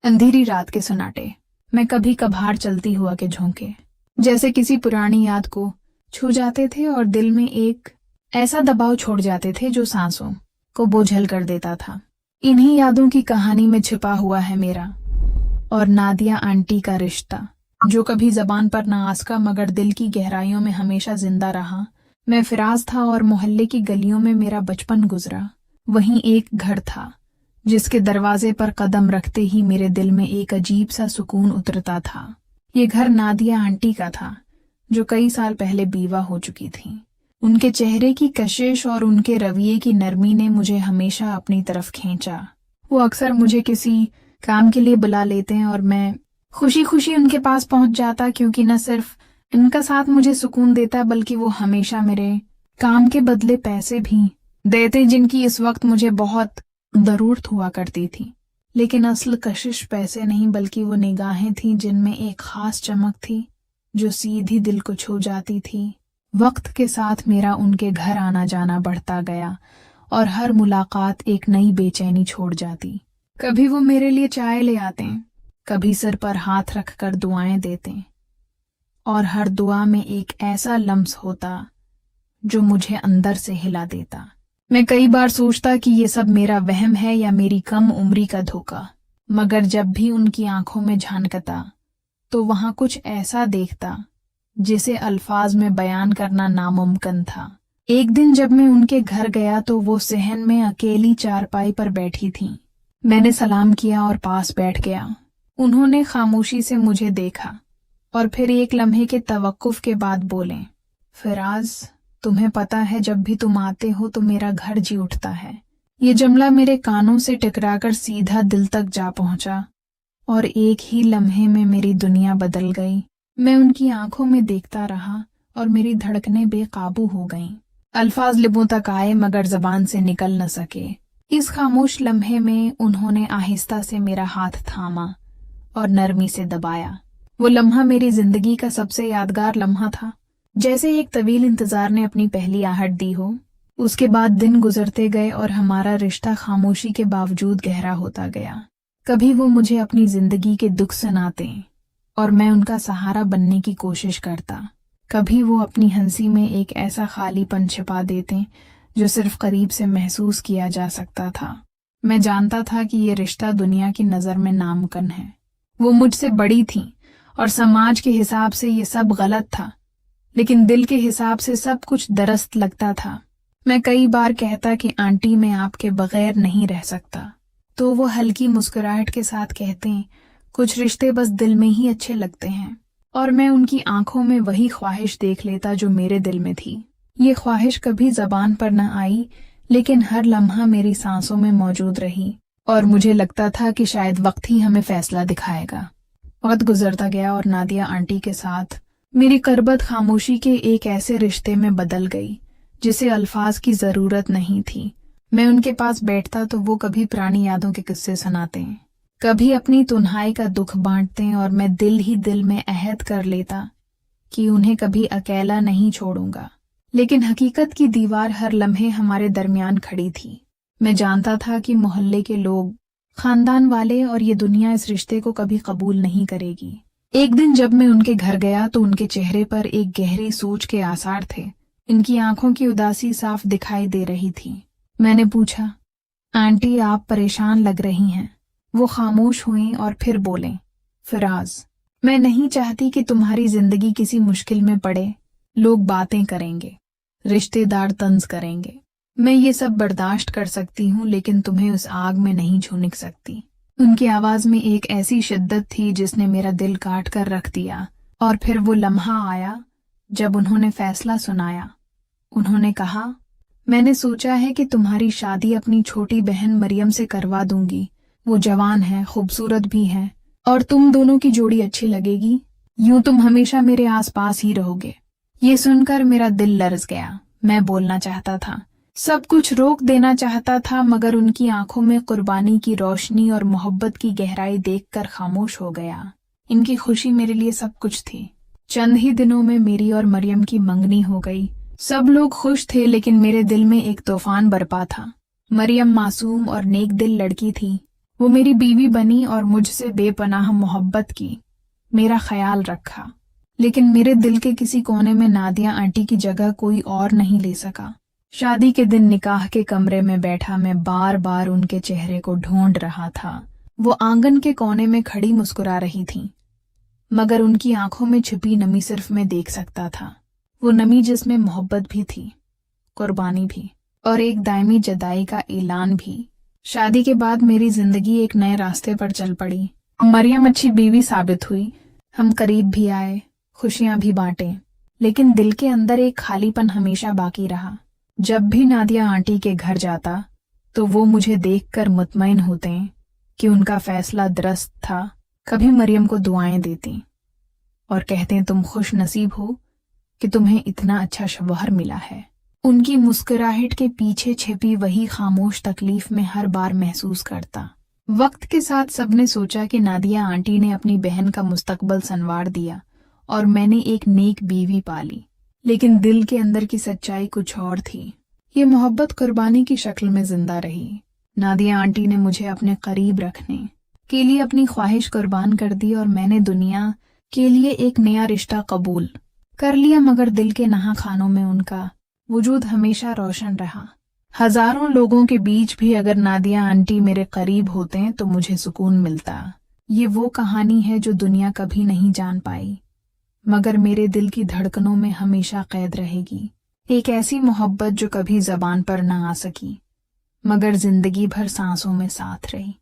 अंधेरी रात के सन्नाटे में कभी कभार चलती हुआ के झोंके जैसे किसी पुरानी याद को छू जाते थे और दिल में एक ऐसा दबाव छोड़ जाते थे जो सांसों को बोझल कर देता था। इन्हीं यादों की कहानी में छिपा हुआ है मेरा और नादिया आंटी का रिश्ता, जो कभी जबान पर ना आसका मगर दिल की गहराइयों में हमेशा जिंदा रहा। मैं फिराज था और मोहल्ले की गलियों में मेरा बचपन गुजरा। वहीं एक घर था जिसके दरवाजे पर कदम रखते ही मेरे दिल में एक अजीब सा सुकून उतरता था। ये घर नादिया आंटी का था, जो कई साल पहले बीवा हो चुकी थी। उनके चेहरे की कशिश और उनके रवैये की नरमी ने मुझे हमेशा अपनी तरफ खींचा। वो अक्सर मुझे किसी काम के लिए बुला लेते हैं और मैं खुशी खुशी उनके पास पहुंच जाता, क्योंकि न सिर्फ इनका साथ मुझे सुकून देता बल्कि वो हमेशा मेरे काम के बदले पैसे भी देते, जिनकी इस वक्त मुझे बहुत जरूरत हुआ करती थी। लेकिन असल कशिश पैसे नहीं बल्कि वो निगाहें थीं जिनमें एक खास चमक थी जो सीधी दिल को छू जाती थी। वक्त के साथ मेरा उनके घर आना जाना बढ़ता गया और हर मुलाकात एक नई बेचैनी छोड़ जाती। कभी वो मेरे लिए चाय ले आते, कभी सिर पर हाथ रखकर दुआएं देते, और हर दुआ में एक ऐसा लम्स होता जो मुझे अंदर से हिला देता। मैं कई बार सोचता कि ये सब मेरा वहम है या मेरी कम उम्री का धोखा, मगर जब भी उनकी आंखों में झांकता तो वहां कुछ ऐसा देखता जिसे अल्फाज में बयान करना नामुमकिन था। एक दिन जब मैं उनके घर गया तो वो सहन में अकेली चारपाई पर बैठी थीं। मैंने सलाम किया और पास बैठ गया। उन्होंने खामोशी से मुझे देखा और फिर एक लम्हे के तवक्कुफ के बाद बोले, फिराज, तुम्हें पता है जब भी तुम आते हो तो मेरा घर जी उठता है। ये जुमला मेरे कानों से टकराकर सीधा दिल तक जा पहुंचा और एक ही लम्हे में मेरी दुनिया बदल गई। मैं उनकी आंखों में देखता रहा और मेरी धड़कनें बेकाबू हो गईं। अल्फाज लिबों तक आए मगर जबान से निकल न सके। इस खामोश लम्हे में उन्होंने आहिस्ता से मेरा हाथ थामा और नरमी से दबाया। वो लम्हा मेरी जिंदगी का सबसे यादगार लम्हा था, जैसे एक तवील इंतजार ने अपनी पहली आहट दी हो। उसके बाद दिन गुजरते गए और हमारा रिश्ता खामोशी के बावजूद गहरा होता गया। कभी वो मुझे अपनी जिंदगी के दुख सुनाते और मैं उनका सहारा बनने की कोशिश करता। कभी वो अपनी हंसी में एक ऐसा खालीपन छिपा देते जो सिर्फ करीब से महसूस किया जा सकता था। मैं जानता था कि ये रिश्ता दुनिया की नज़र में नामुमकिन है। वो मुझसे बड़ी थीं और समाज के हिसाब से ये सब गलत था, लेकिन दिल के हिसाब से सब कुछ दरस्त लगता था। मैं कई बार कहता कि आंटी, मैं आपके बगैर नहीं रह सकता, तो वो हल्की मुस्कुराहट के साथ कहते, कुछ रिश्ते बस दिल में ही अच्छे लगते हैं। और मैं उनकी आंखों में वही ख्वाहिश देख लेता जो मेरे दिल में थी। ये ख्वाहिश कभी जबान पर न आई, लेकिन हर लम्हा मेरी सांसों में मौजूद रही और मुझे लगता था कि शायद वक्त ही हमें फैसला दिखाएगा। वक्त गुजरता गया और नादिया आंटी के साथ मेरी करबत खामोशी के एक ऐसे रिश्ते में बदल गई जिसे अल्फाज की जरूरत नहीं थी। मैं उनके पास बैठता तो वो कभी पुरानी यादों के किस्से सुनाते, कभी अपनी तुनहाई का दुख बांटते और मैं दिल ही दिल में अहद कर लेता कि उन्हें कभी अकेला नहीं छोड़ूंगा। लेकिन हकीकत की दीवार हर लम्हे हमारे दरमियान खड़ी थी। मैं जानता था कि मोहल्ले के लोग, खानदान वाले और ये दुनिया इस रिश्ते को कभी कबूल नहीं करेगी। एक दिन जब मैं उनके घर गया तो उनके चेहरे पर एक गहरी सोच के आसार थे। इनकी आंखों की उदासी साफ दिखाई दे रही थी। मैंने पूछा, आंटी, आप परेशान लग रही हैं। वो खामोश हुई और फिर बोले, फिराज, मैं नहीं चाहती कि तुम्हारी जिंदगी किसी मुश्किल में पड़े। लोग बातें करेंगे, रिश्तेदार तंज करेंगे, मैं ये सब बर्दाश्त कर सकती हूँ, लेकिन तुम्हें उस आग में नहीं झोंक सकती। उनकी आवाज में एक ऐसी शिद्दत थी जिसने मेरा दिल काट कर रख दिया। और फिर वो लम्हा आया जब उन्होंने फैसला सुनाया। उन्होंने कहा, मैंने सोचा है कि तुम्हारी शादी अपनी छोटी बहन मरियम से करवा दूंगी। वो जवान है, खूबसूरत भी है और तुम दोनों की जोड़ी अच्छी लगेगी। यूं तुम हमेशा मेरे आसपास ही रहोगे। ये सुनकर मेरा दिल लरज गया। मैं बोलना चाहता था, सब कुछ रोक देना चाहता था, मगर उनकी आंखों में कुर्बानी की रोशनी और मोहब्बत की गहराई देखकर खामोश हो गया। इनकी खुशी मेरे लिए सब कुछ थी। चंद ही दिनों में मेरी और मरियम की मंगनी हो गई। सब लोग खुश थे, लेकिन मेरे दिल में एक तूफान बरपा था। मरियम मासूम और नेक दिल लड़की थी। वो मेरी बीवी बनी और मुझसे बेपनाह मोहब्बत की, मेरा ख्याल रखा। लेकिन मेरे दिल के किसी कोने में नादिया आंटी की जगह कोई और नहीं ले सका। शादी के दिन निकाह के कमरे में बैठा मैं बार बार उनके चेहरे को ढूंढ रहा था। वो आंगन के कोने में खड़ी मुस्कुरा रही थीं, मगर उनकी आंखों में छिपी नमी सिर्फ मैं देख सकता था। वो नमी जिसमें मोहब्बत भी थी, कुर्बानी भी, और एक दायमी जदाई का ऐलान भी। शादी के बाद मेरी जिंदगी एक नए रास्ते पर चल पड़ी। मरियम अच्छी बीवी साबित हुई, हम करीब भी आए, खुशियां भी बांटे, लेकिन दिल के अंदर एक खालीपन हमेशा बाकी रहा। जब भी नादिया आंटी के घर जाता तो वो मुझे देखकर मुतमईन होते कि उनका फैसला दुरुस्त था। कभी मरियम को दुआएं देती और कहते तुम खुश नसीब हो कि तुम्हें इतना अच्छा शौहर मिला है। उनकी मुस्कुराहट के पीछे छिपी वही खामोश तकलीफ में हर बार महसूस करता। वक्त के साथ सबने सोचा कि नादिया आंटी ने अपनी बहन का मुस्तकबल संवार दिया और मैंने एक नेक बीवी पाली, लेकिन दिल के अंदर की सच्चाई कुछ और थी। ये मोहब्बत कुर्बानी की शक्ल में जिंदा रही। नादिया आंटी ने मुझे अपने करीब रखने के लिए अपनी ख्वाहिश कुर्बान कर दी और मैंने दुनिया के लिए एक नया रिश्ता कबूल कर लिया। मगर दिल के नहा खानों में उनका वजूद हमेशा रोशन रहा। हजारों लोगों के बीच भी अगर नादिया आंटी मेरे करीब होते तो मुझे सुकून मिलता। ये वो कहानी है जो दुनिया कभी नहीं जान पाई, मगर मेरे दिल की धड़कनों में हमेशा कैद रहेगी। एक ऐसी मोहब्बत जो कभी जबान पर न आ सकी, मगर जिंदगी भर सांसों में साथ रही।